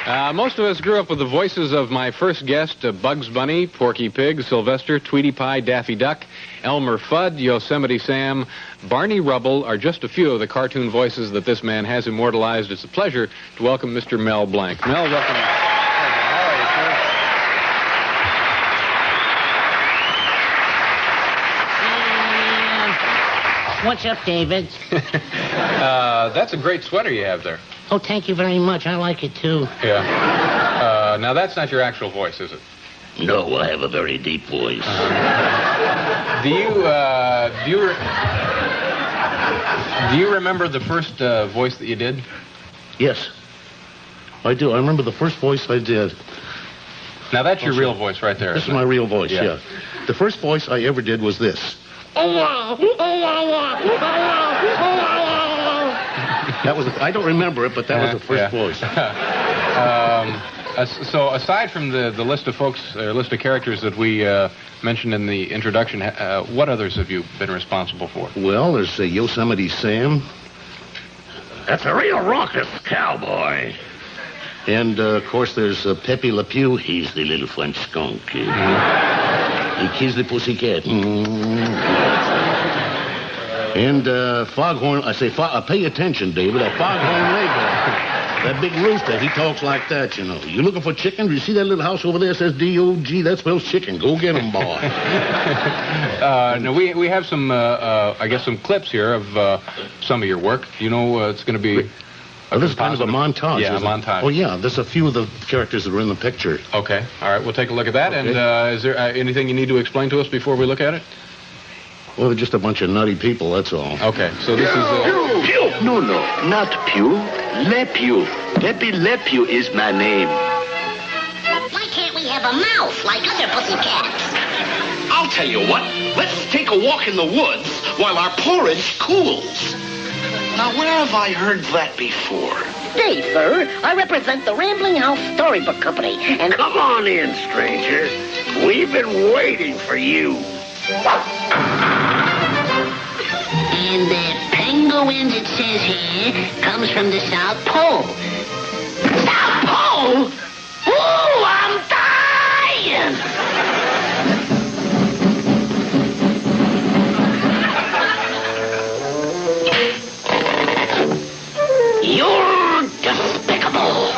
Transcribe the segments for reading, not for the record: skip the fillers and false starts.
Most of us grew up with the voices of my first guest, Bugs Bunny, Porky Pig, Sylvester, Tweety Pie, Daffy Duck, Elmer Fudd, Yosemite Sam, Barney Rubble are just a few of the cartoon voices that this man has immortalized. It's a pleasure to welcome Mr. Mel Blanc. Mel, welcome. How are you, sir? What's up, David? That's a great sweater you have there. Oh, thank you very much. I like it, too. Yeah. Now, that's not your actual voice, is it? No, I have a very deep voice. Do you remember the first voice that you did? Yes, I do. I remember the first voice I did. Now, that's your real voice right there. This is my real voice, yeah. The first voice I ever did was this. That was, I don't remember it, but that was the first voice. So aside from the list of folks, list of characters that we mentioned in the introduction, what others have you been responsible for? Well, there's Yosemite Sam. That's a real raucous cowboy. And, of course, there's Pepe Le Pew. He's the little French skunk. He kills the pussycat. And Foghorn, pay attention, David, a Foghorn Leghorn. That big rooster, he talks like that, you know. You looking for chicken? Do you see that little house over there that says D-O-G? That spells chicken. Go get him, boy. Now, we have some, I guess, some clips here of some of your work. You know, it's going to be... this is kind of a montage. Yeah, a montage. Oh, yeah, there's a few of the characters that are in the picture. Okay, all right, we'll take a look at that. Okay. And is there anything you need to explain to us before we look at it? Well, they're just a bunch of nutty people, that's all. Okay, so this is... Pew! No, not Pew. Le Pew. Pepe Le Pew is my name. Why can't we have a mouth like other pussycats? I'll tell you what. Let's take a walk in the woods while our porridge cools. Now, where have I heard that before? Dave, sir. I represent the Rambling House Storybook Company, and... Come on in, stranger. We've been waiting for you. And the penguin, it says here, comes from the South Pole. South Pole? Ooh, I'm dying! You're despicable.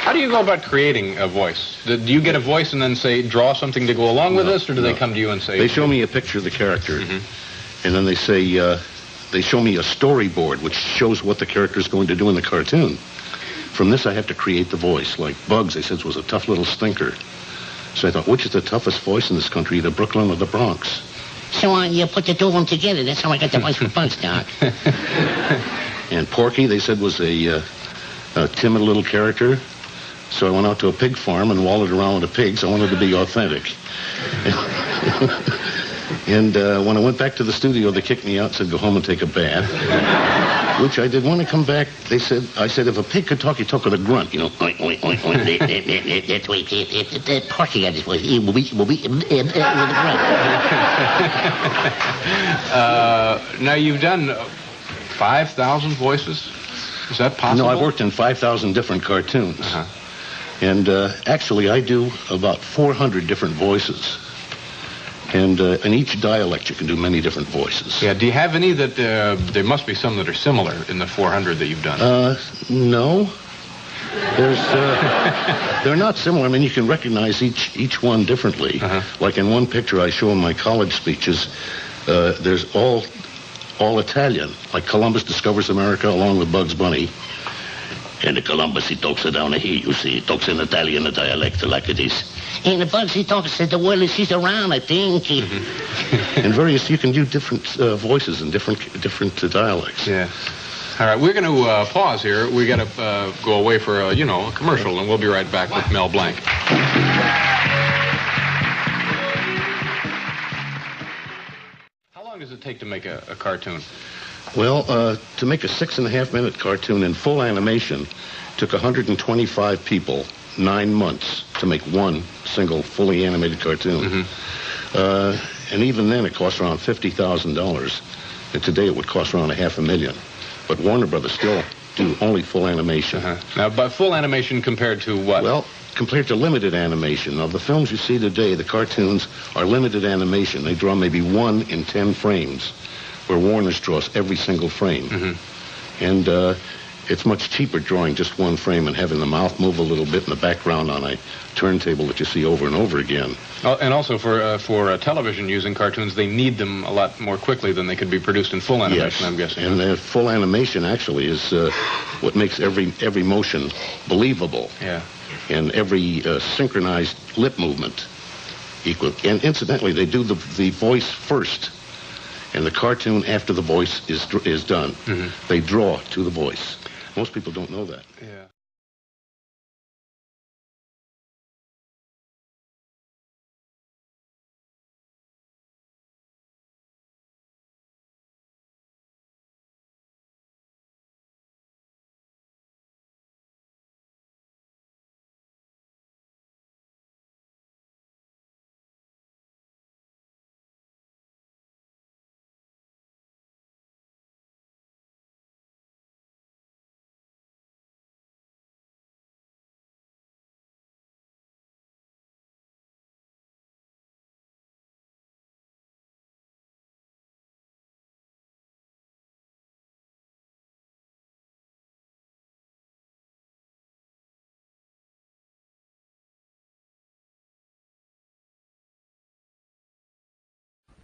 How do you go about creating a voice? Do you get a voice and then say, draw something to go along with this, or do they come to you and say... They show me a picture of the character, and then they say, they show me a storyboard, which shows what the character is going to do in the cartoon. From this, I have to create the voice. Like Bugs, they said, was a tough little stinker. So I thought, which is the toughest voice in this country, either Brooklyn or the Bronx? So you put the two of them together. That's how I got the voice for Bugs, Doc. And Porky, they said, was a timid little character. So I went out to a pig farm and wallowed around with the pigs. I wanted to be authentic. And when I went back to the studio, they kicked me out and said, go home and take a bath. Which I did. When I come back, I said, if a pig could talk, he'd talk with a grunt, you know. Oink, oink, oink, oink. That's why the Porky got his voice. With a grunt. Now, you've done 5,000 voices? Is that possible? No, I've worked in 5,000 different cartoons. And actually, I do about 400 different voices. And in each dialect, you can do many different voices. Yeah, do you have any that... there must be some that are similar in the 400 that you've done. No. They're not similar. I mean, you can recognize each one differently. Like in one picture I show in my college speeches, there's all Italian. Like Columbus discovers America along with Bugs Bunny. And the Columbus, he talks it down here, you see. He talks in Italian, a dialect like it is. And the Bugs, he talks, said the world is she's around, I think. And various, you can do different voices in different dialects. Yeah. All right, we're going to pause here. We got to go away for, a commercial, and we'll be right back with Mel Blanc. How long does it take to make a cartoon? Well, to make a 6.5-minute cartoon in full animation, Took 125 people 9 months to make one single fully animated cartoon. And even then, it cost around $50,000. And today, it would cost around $500,000. But Warner Brothers still do only full animation. Now, but full animation compared to what? Well, compared to limited animation. Now, the films you see today, the cartoons, are limited animation. They draw maybe 1 in 10 frames, where Warner's draws every single frame. And it's much cheaper drawing just 1 frame and having the mouth move a little bit in the background on a turntable that you see over and over again. And also for television using cartoons, they need them a lot more quickly than they could be produced in full animation, I'm guessing. And full animation actually is what makes every motion believable. Yeah. And every synchronized lip movement equal. And incidentally, they do the voice first, and the cartoon after the voice is done. They draw to the voice. Most people don't know that. Yeah.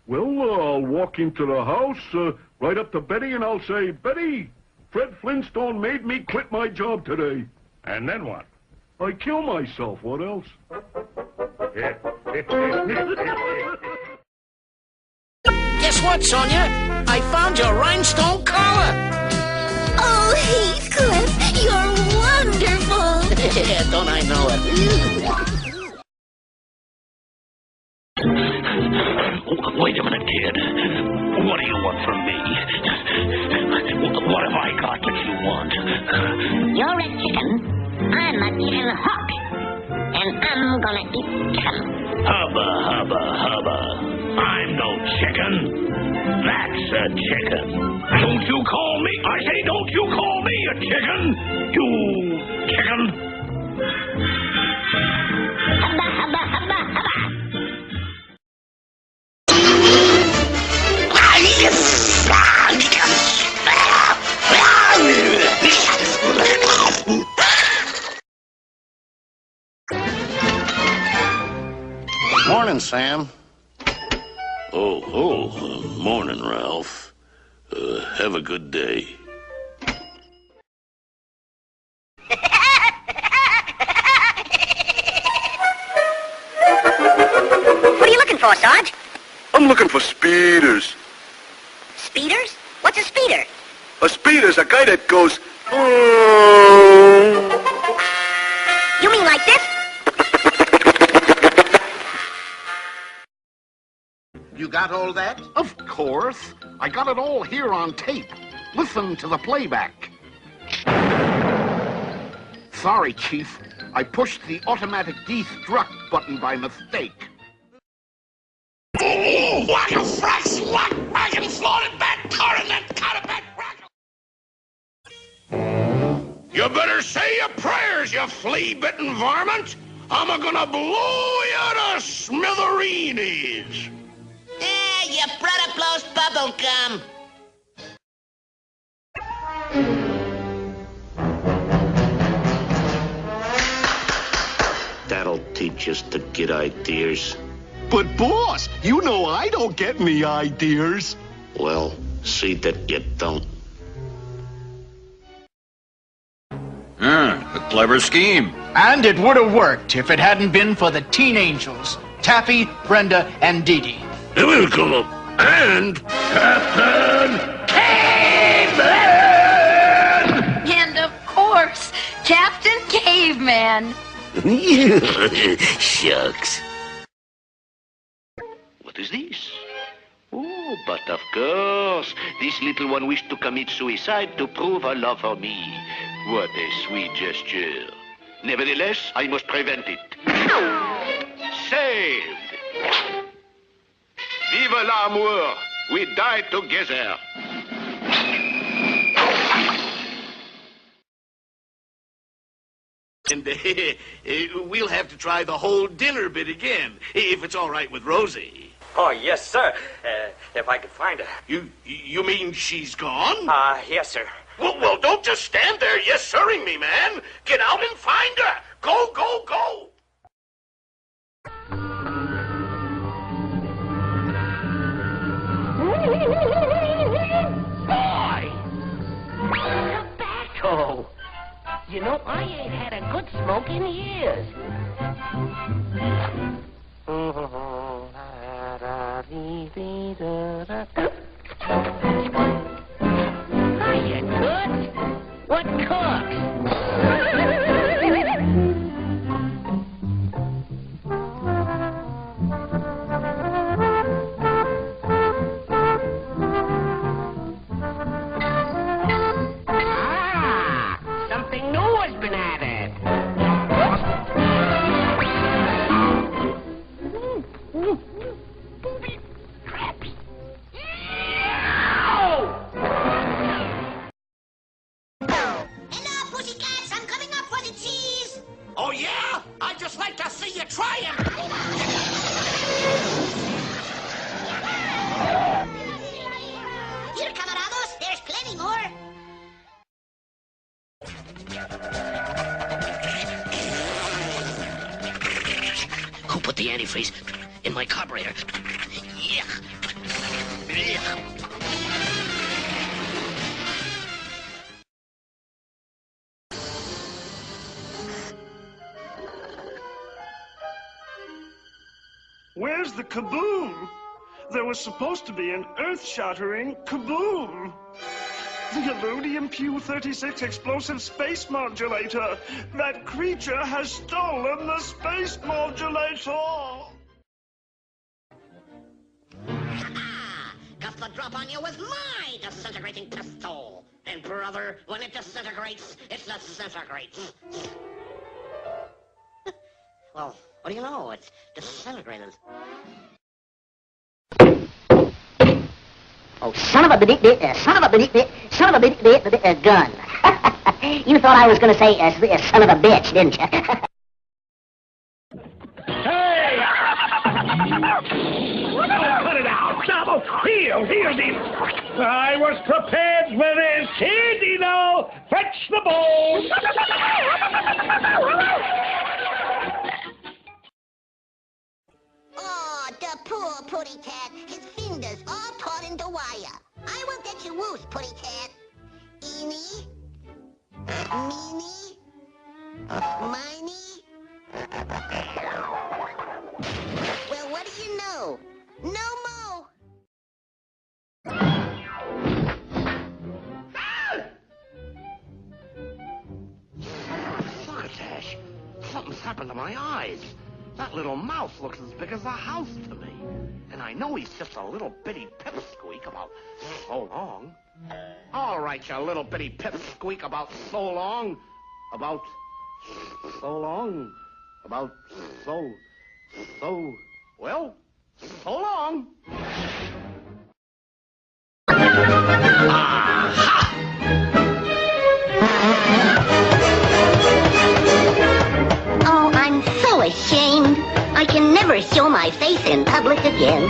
Well, I'll walk into the house, right up to Betty, and I'll say, Betty, Fred Flintstone made me quit my job today. And then what? I kill myself. What else? Guess what, Sonia? I found your rhinestone collar. Oh, Heathcliff, you're wonderful. Don't I know it? Wait a minute, kid. What do you want from me? What have I got that you want? You're a chicken. I'm a chicken hawk. And I'm gonna eat chicken. Hubba, hubba, hubba. I'm no chicken. That's a chicken. Don't you call me, I say, don't you call me a chicken. You chicken. Hubba, hubba, hubba, hubba. Morning, Sam. Morning, Ralph. Have a good day. What are you looking for, Sarge? I'm looking for speeders. Speeders? What's a speeder? A speeder's a guy that goes... You mean like this? You got all that? Of course. I got it all here on tape. Listen to the playback. Sorry, Chief. I pushed the automatic destruct button by mistake. Whack a frack, slack, wagon, slaughtered back, car, and then cut a back, You better say your prayers, you flea-bitten varmint. I'm gonna blow you to smithereens. Your brother blows bubble gum. That'll teach us to get ideas. But, boss, you know I don't get any ideas. Well, see that you don't. A clever scheme. And it would have worked if it hadn't been for the teen angels, Taffy, Brenda, and Dee Dee. Welcome, and Captain Caveman! And of course, Captain Caveman. Shucks. What is this? Oh, but of course, this little one wished to commit suicide to prove her love for me. What a sweet gesture. Nevertheless, I must prevent it. Saved! Vive l'amour! We died together. And we'll have to try the whole dinner bit again, if it's all right with Rosie. Oh, yes, sir. If I could find her. You mean she's gone? Yes, sir. Well, don't just stand there yes-sirring me, man. Get out and find her. Go, go, go. Boy! Tobacco! You know, I ain't had a good smoke in years. Hiya, Toots. What cooks? Something new has been added. Booby traps. Hello, pussycats. I'm coming up for the cheese. Oh, yeah? I'd just like to see you try him. Here, camarados. There's plenty more. Who put the antifreeze in my carburetor? Yeah. Where's the kaboom? There was supposed to be an earth-shattering kaboom. The Aludium Q-36 explosive space modulator. That creature has stolen the space modulator. Got the drop on you with my disintegrating pistol. And brother, when it disintegrates, it disintegrates. Well, what do you know? It's disintegrated. Oh, son of a gun. You thought I was going to say son of a bitch, didn't you? Hey! Cut it out! Double! Here's him! I was prepared for this. Here, Dino! Fetch the ball! Oh, the poor putty cat. His fingers all caught in the wire. I will get you loose, putty cat. Eeny, meeny, miny. Well, what do you know? No mo. Succotash, something's happened to my eyes. That little mouse looks as big as a house to me. And I know he's just a little bitty pipsqueak about so long. All right, you little bitty pipsqueak about so long. About so long. About so, well, so long. Oh, I'm so ashamed. I can never show my face in public again.